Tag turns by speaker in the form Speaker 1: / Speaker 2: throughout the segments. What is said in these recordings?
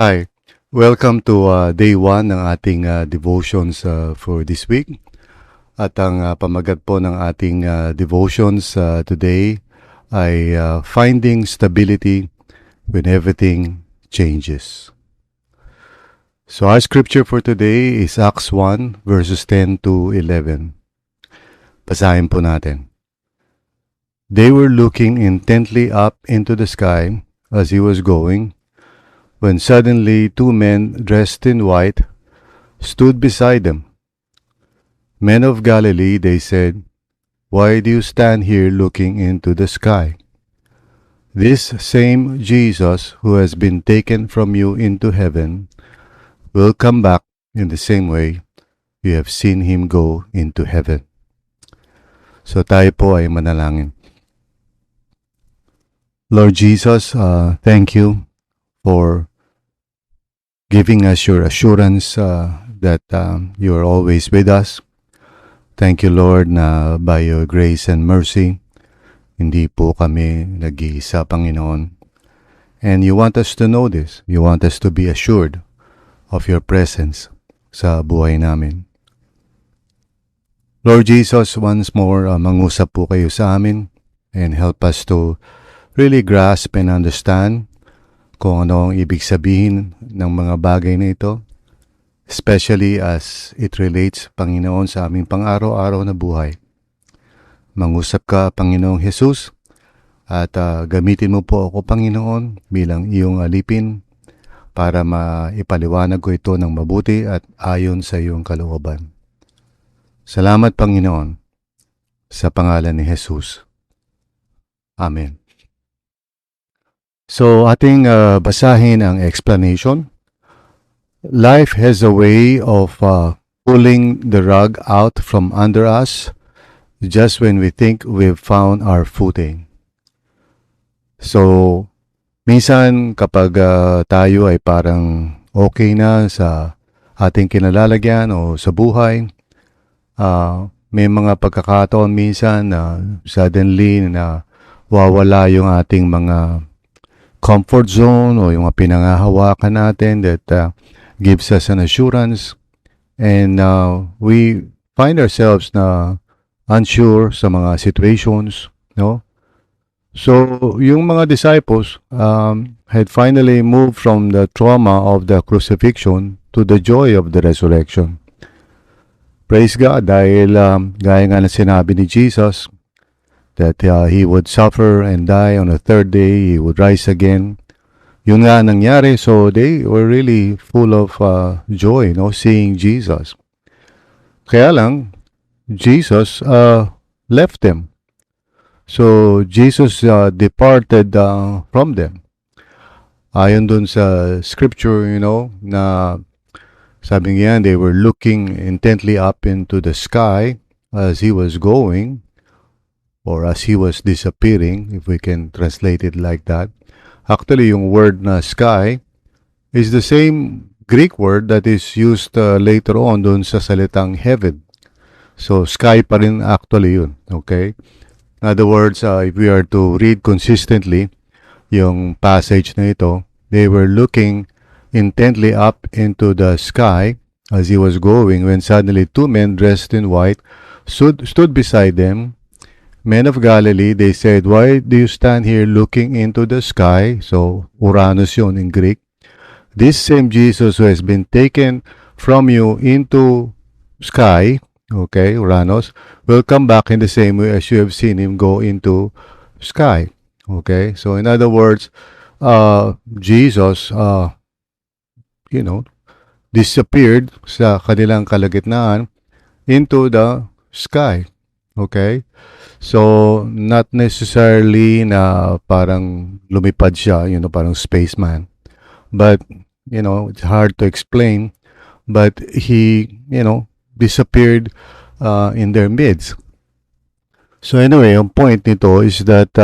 Speaker 1: Hi, welcome to day 1 ng ating devotions for this week. At ang pamagat po ng ating devotions today ay Finding Stability When Everything Changes. So our scripture for today is Acts 1 verses 10 to 11. Basahin po natin. They were looking intently up into the sky as he was going, when suddenly 2 men dressed in white stood beside them. Men of Galilee, they said, why do you stand here looking into the sky? This same Jesus who has been taken from you into heaven will come back in the same way you have seen him go into heaven. So tayo po ay manalangin. Lord Jesus, thank you for giving us your assurance that you are always with us. Thank you, Lord, na by your grace and mercy, hindi po kami nag-iisa, Panginoon. And you want us to know this. You want us to be assured of your presence sa buhay namin. Lord Jesus, once more, mangusap po kayo sa amin and help us to really grasp and understand kung ano ang ibig sabihin ng mga bagay na ito, especially as it relates, Panginoon, sa aming pang-araw-araw na buhay. Mangusap ka, Panginoong Jesus, at gamitin mo po ako, Panginoon, bilang iyong alipin para maipaliwanag ko ito ng mabuti at ayon sa iyong kalooban. Salamat, Panginoon, sa pangalan ni Jesus. Amen. So ating basahin ang explanation. Life has a way of pulling the rug out from under us just when we think we've found our footing. So minsan kapag tayo ay parang okay na sa ating kinalalagyan o sa buhay, may mga pagkakataon minsan na suddenly na wawala yung ating mga comfort zone o yung pinangahawakan natin that gives us an assurance, and we find ourselves na unsure sa mga situations, no? So yung mga disciples had finally moved from the trauma of the crucifixion to the joy of the resurrection. Praise God, dahil gaya nga na sinabi ni Jesus, that he would suffer and die on the third day, he would rise again. Yun nga nangyari, so they were really full of joy, no, seeing Jesus. Kaya lang, Jesus left them. So Jesus departed from them. Ayon dun sa scripture, na sabi nga, they were looking intently up into the sky as he was going, or as he was disappearing, if we can translate it like that. Actually, yung word na sky is the same Greek word that is used later on dun sa salitang heaven. So, sky pa rin actually yun, okay? In other words, if we are to read consistently yung passage na ito, they were looking intently up into the sky as he was going when suddenly 2 men dressed in white stood beside them. Men of Galilee, they said, why do you stand here looking into the sky? So, Uranus yun in Greek. This same Jesus who has been taken from you into sky, okay, Uranus, will come back in the same way as you have seen him go into sky. Okay, so in other words, Jesus, disappeared sa kanilang kalagitnaan into the sky. Okay? So, not necessarily na parang lumipad siya, parang spaceman. But, it's hard to explain. But he, disappeared in their midst. So anyway, ang point nito is that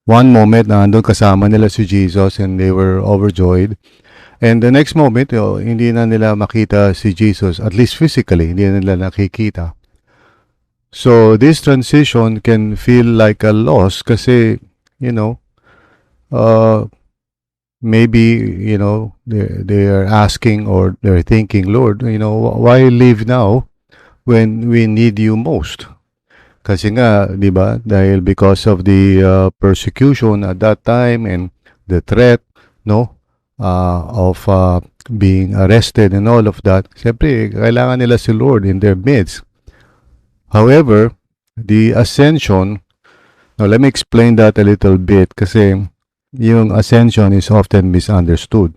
Speaker 1: one moment na andun kasama nila si Jesus and they were overjoyed. And the next moment, hindi na nila makita si Jesus, at least physically, hindi na nila nakikita. So this transition can feel like a loss kasi, maybe, they are asking or they're thinking, Lord, why leave now when we need you most? Kasi nga, di ba, dahil because of the persecution at that time and the threat, no, of being arrested and all of that, siyempre, kailangan nila si Lord in their midst. However, the ascension, now let me explain that a little bit kasi yung ascension is often misunderstood.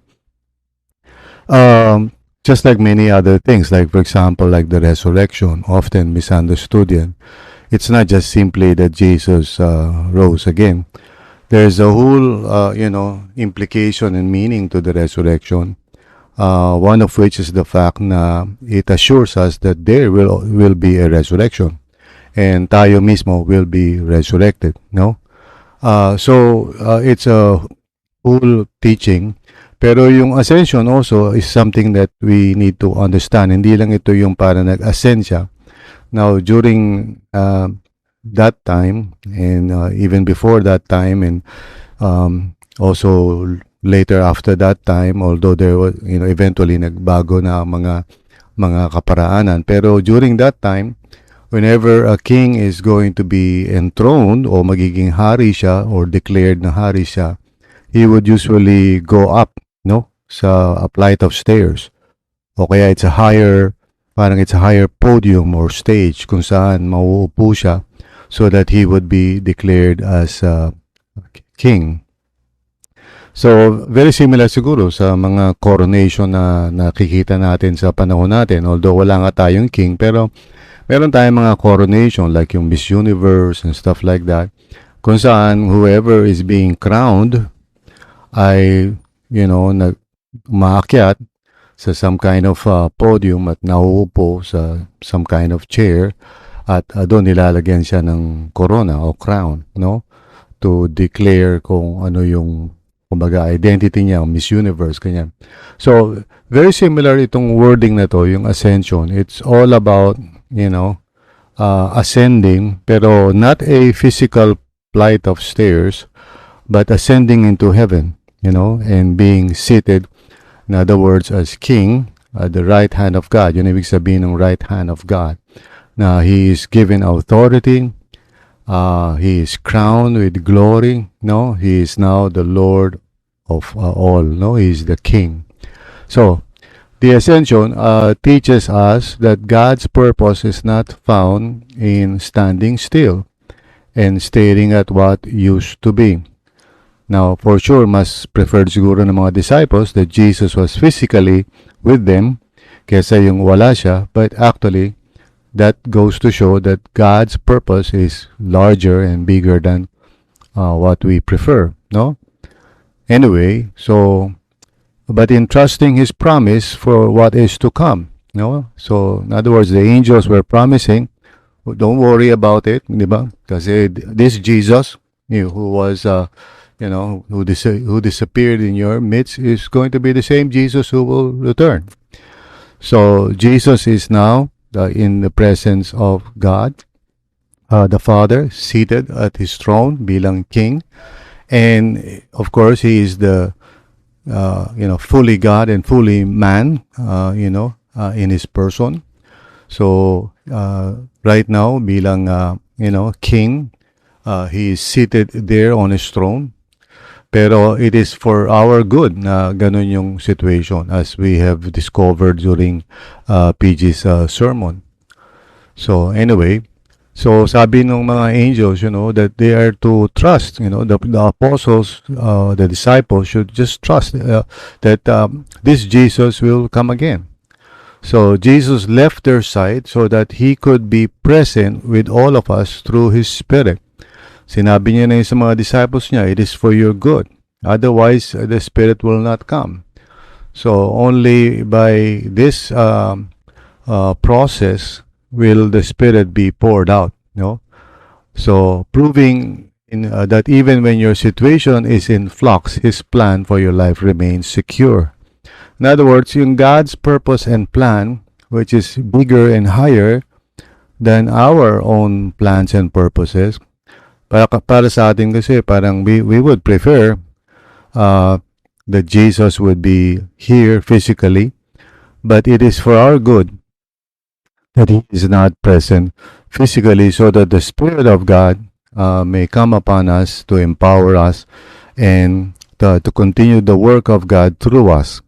Speaker 1: Just like many other things, like for example, like the resurrection, often misunderstood yan. It's not just simply that Jesus rose again. There's a whole, implication and meaning to the resurrection. One of which is the fact na it assures us that there will be a resurrection. And tayo mismo will be resurrected, no? So it's a whole teaching. Pero yung ascension also is something that we need to understand. Hindi lang ito yung para nag-ascend siya. Now, during that time, and even before that time, and also later after that time, although there was, eventually nagbago na mga kaparaanan. Pero during that time, whenever a king is going to be enthroned o magiging hari siya or declared na hari siya, he would usually go up, no, sa a flight of stairs. O kaya it's a higher podium or stage kung saan mauupo siya so that he would be declared as king. So, very similar siguro sa mga coronation na nakikita natin sa panahon natin. Although wala nga tayong king, pero meron tayong mga coronation like yung Miss Universe and stuff like that. Kung saan whoever is being crowned ay, umaakyat sa some kind of podium at nauupo sa some kind of chair at doon nilalagyan siya ng corona o crown, no? To declare kung ano yung kumbaga identity niya, Miss Universe, ganyan. So, very similar itong wording na to, yung ascension. It's all about, ascending, pero not a physical flight of stairs, but ascending into heaven, and being seated, in other words, as king at the right hand of God. Yun ibig sabihin ng right hand of God. Na he is given authority, he is crowned with glory, no? He is now the Lord of all, no? He is the king. So, the ascension teaches us that God's purpose is not found in standing still and staring at what used to be. Now, for sure, mas preferred siguro ng mga disciples that Jesus was physically with them kesa yung wala siya, but actually, that goes to show that God's purpose is larger and bigger than what we prefer, no? Anyway, so, but in trusting His promise for what is to come, no? So, in other words, the angels were promising, don't worry about it, di ba? Kasi this Jesus, who was, who disappeared in your midst is going to be the same Jesus who will return. So, Jesus is now in the presence of God, the Father, seated at His throne bilang King. And, of course, He is the, fully God and fully man, in His person. So, right now, bilang, King, He is seated there on His throne. Pero it is for our good na ganun yung situation as we have discovered during PG's sermon. So anyway, so sabi ng mga angels, that they are to trust, the apostles, the disciples should just trust that this Jesus will come again. So Jesus left their side so that He could be present with all of us through His Spirit. Sinabi niya na sa mga disciples niya, it is for your good. Otherwise, the Spirit will not come. So, only by this process will the Spirit be poured out. So, proving that even when your situation is in flux, His plan for your life remains secure. In other words, yung God's purpose and plan, which is bigger and higher than our own plans and purposes, para sa atin kasi parang we would prefer that Jesus would be here physically, but it is for our good that He is not present physically, so that the Spirit of God may come upon us to empower us and to continue the work of God through us.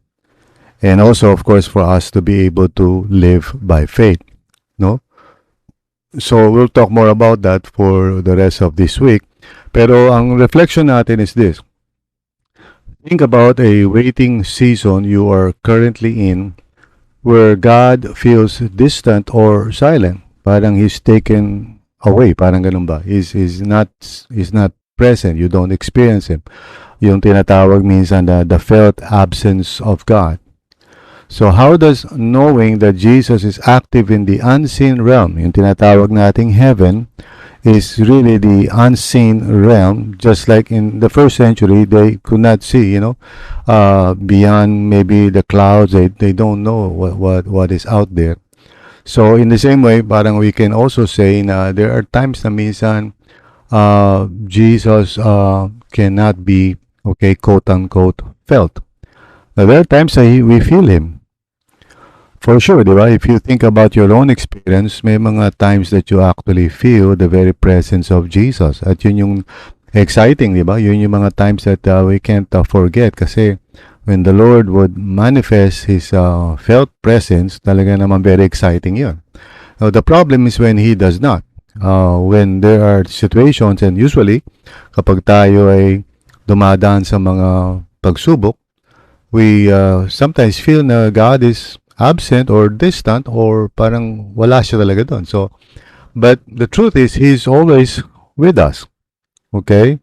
Speaker 1: And also, of course, for us to be able to live by faith. No? So, we'll talk more about that for the rest of this week. Pero ang reflection natin is this. Think about a waiting season you are currently in where God feels distant or silent. Parang He's taken away. Parang ganun ba? He's not present. You don't experience Him. Yung tinatawag minsan the felt absence of God. So how does knowing that Jesus is active in the unseen realm, yung tinatawag nating heaven, is really the unseen realm, just like in the first century, they could not see, beyond maybe the clouds, they don't know what is out there. So in the same way, parang we can also say na there are times na minsan Jesus cannot be, okay, quote-unquote, felt. Now, there are times that we feel Him. For sure, di ba? If you think about your own experience, may mga times that you actually feel the very presence of Jesus. At yun yung exciting, di ba? Yun yung mga times that we can't forget. Kasi when the Lord would manifest His felt presence, talaga naman very exciting yun. Now, the problem is when He does not. When there are situations, and usually, kapag tayo ay dumadaan sa mga pagsubok, we sometimes feel na God is absent or distant or parang wala siya talaga doon. So, but the truth is, He's always with us. Okay?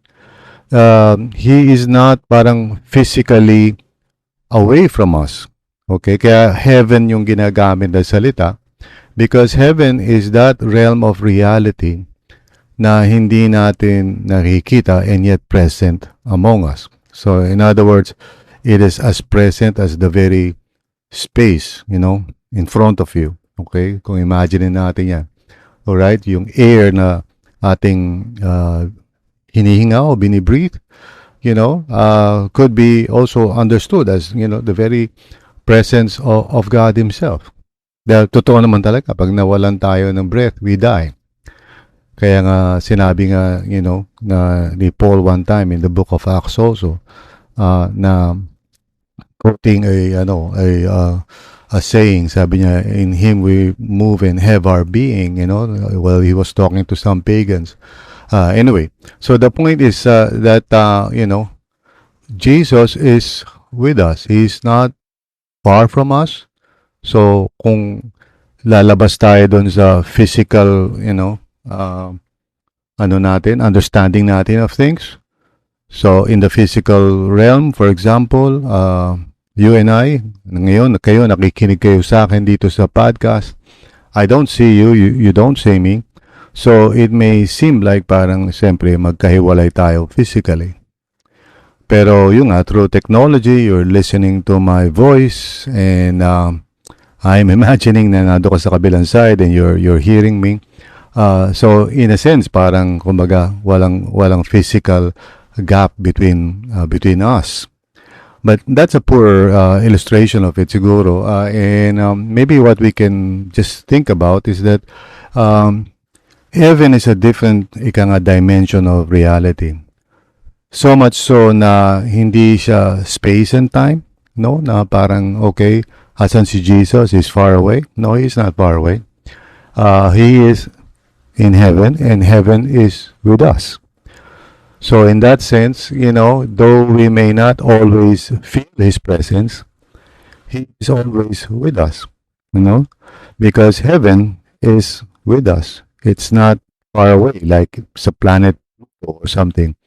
Speaker 1: He is not parang physically away from us. Okay? Kaya heaven yung ginagamit na salita because heaven is that realm of reality na hindi natin nakikita and yet present among us. So, in other words, it is as present as the very space, in front of you. Okay? Kung imagine natin yan. Alright? Yung air na ating hinihinga o binibreathe, could be also understood as, the very presence of God Himself. Dahil totoo naman talaga, pag nawalan tayo ng breath, we die. Kaya nga, sinabi nga, na ni Paul one time in the book of Acts also, na quoting a saying, sabi niya, in Him we move and have our being, while he was talking to some pagans. Anyway, so the point is that, Jesus is with us. He's not far from us. So, kung lalabas tayo doon sa physical, understanding natin of things. So, in the physical realm, for example, you and I, ngayon, nakikinig kayo sa akin dito sa podcast. I don't see you, you don't see me. So, it may seem like parang, siyempre, magkahiwalay tayo physically. Pero, yung through technology, you're listening to my voice and I'm imagining na nando ka sa kabilang side and you're hearing me. So, in a sense, parang, kumbaga, walang physical gap between us. But that's a poor illustration of it siguro. And maybe what we can just think about is that heaven is a different dimension of reality. So much so na hindi siya space and time, no? Na parang, okay, asan si Jesus? He's far away? No, He's not far away. He is in heaven and heaven is with us. So in that sense, though we may not always feel His presence, He is always with us, because heaven is with us. It's not far away like sa planet or something.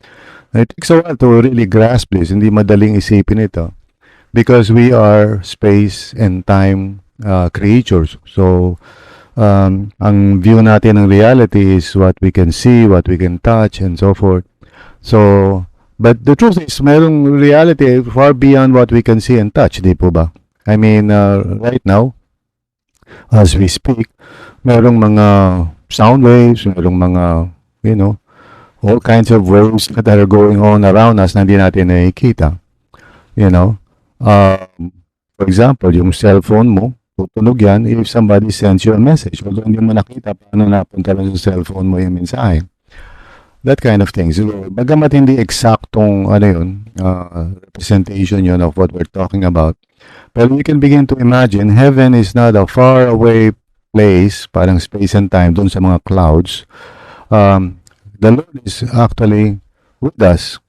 Speaker 1: It takes a while to really grasp this. Hindi madaling isipin ito because we are space and time creatures. So ang view natin ng reality is what we can see, what we can touch, and so forth. So, but the truth is, mayroong reality far beyond what we can see and touch, di po ba? I mean, right now, as we speak, mayroong mga sound waves, mayroong mga, all kinds of waves that are going on around us na hindi natin nakikita. You know, for example, yung cellphone mo, tutunog yan if somebody sends you a message. Although hindi mo nakita paano napunta lang sa cellphone mo yung mensahe. That kind of thing. So, bagamat hindi eksaktong representation yun of what we're talking about. But we can begin to imagine heaven is not a far away place, parang space and time, dun sa mga clouds. The Lord is actually with us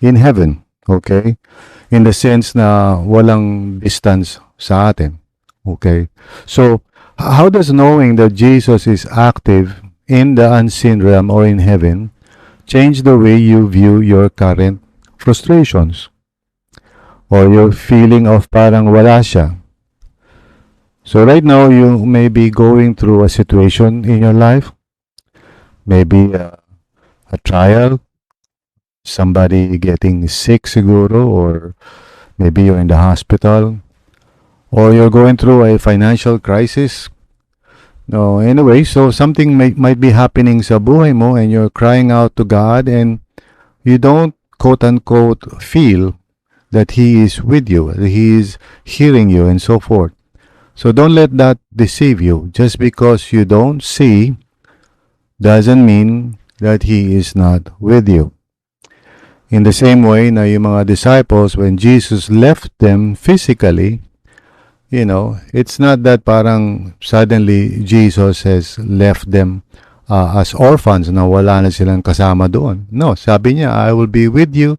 Speaker 1: in heaven, okay? In the sense na walang distance sa atin, okay? So, how does knowing that Jesus is active in the unseen realm or in heaven change the way you view your current frustrations or your feeling of parang wala siya? So right now, you may be going through a situation in your life, maybe a trial, somebody getting sick siguro, or maybe you're in the hospital, or you're going through a financial crisis. No, anyway, so something might be happening sa buhay mo and you're crying out to God and you don't quote-unquote feel that He is with you, that He is hearing you and so forth. So don't let that deceive you. Just because you don't see doesn't mean that He is not with you. In the same way na yung mga disciples, when Jesus left them physically, it's not that parang suddenly Jesus has left them as orphans na wala na silang kasama doon. No, sabi niya, I will be with you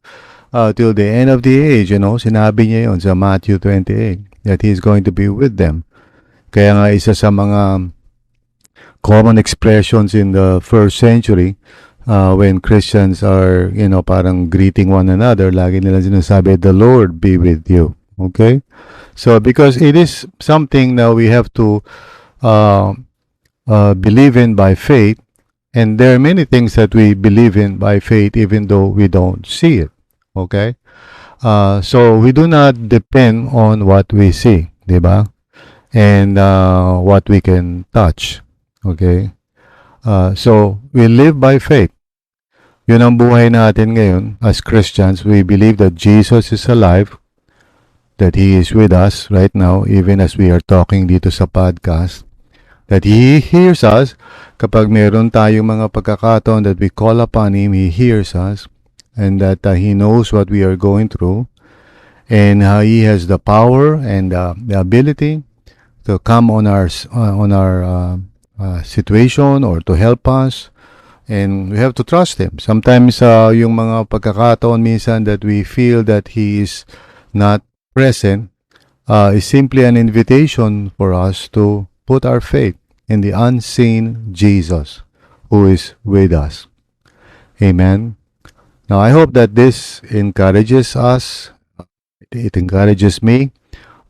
Speaker 1: till the end of the age. Sinabi niya yun sa Matthew 28, that He is going to be with them. Kaya nga isa sa mga common expressions in the first century, when Christians are, parang greeting one another, lagi nila sinasabi, the Lord be with you. Okay? So, because it is something that we have to believe in by faith, and there are many things that we believe in by faith even though we don't see it. Okay? So, we do not depend on what we see. Diba? And what we can touch. Okay? So, we live by faith. Yun ang buhay natin ngayon as Christians. We believe that Jesus is alive, that He is with us right now, even as we are talking dito sa podcast, that He hears us. Kapag meron tayong mga pagkakataon that we call upon Him, He hears us, and that He knows what we are going through, and He has the power and the ability to come on our situation or to help us, and we have to trust Him. Sometimes yung mga pagkakataon minsan that we feel that He is not present is simply an invitation for us to put our faith in the unseen Jesus who is with us. Amen. Now I hope that this encourages us. It encourages me.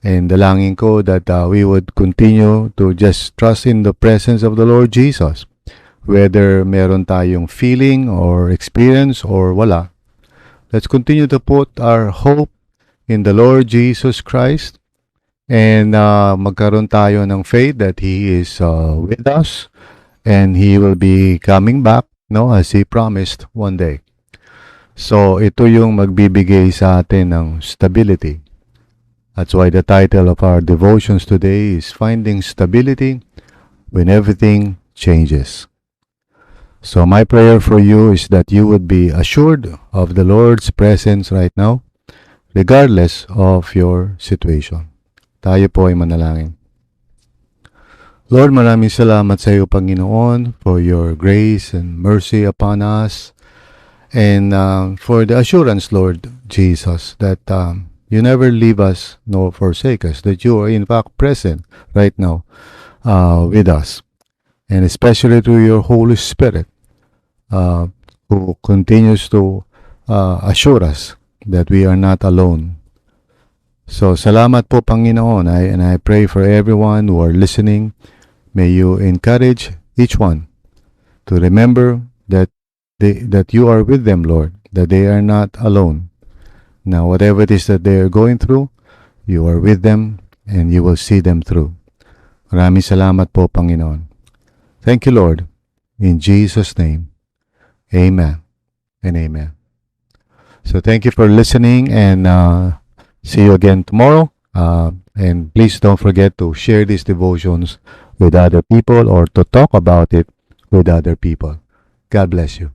Speaker 1: And dalangin ko that we would continue to just trust in the presence of the Lord Jesus. Whether meron tayong feeling or experience or wala. Let's continue to put our hope in the Lord Jesus Christ. And magkaroon tayo ng faith that He is with us. And He will be coming back, as He promised one day. So ito yung magbibigay sa atin ng stability. That's why the title of our devotions today is Finding Stability When Everything Changes. So my prayer for you is that you would be assured of the Lord's presence right now, regardless of your situation. Tayo po ay manalangin. Lord, maraming salamat sa iyo, Panginoon, for your grace and mercy upon us, and for the assurance, Lord Jesus, that you never leave us nor forsake us, that you are in fact present right now with us. And especially through your Holy Spirit, who continues to assure us that we are not alone. So, salamat po, Panginoon. And I pray for everyone who are listening. May you encourage each one to remember that you are with them, Lord, that they are not alone. Now, whatever it is that they are going through, you are with them and you will see them through. Maraming salamat po, Panginoon. Thank you, Lord. In Jesus' name, amen and amen. So thank you for listening, and See you again tomorrow. And please don't forget to share these devotions with other people or to talk about it with other people. God bless you.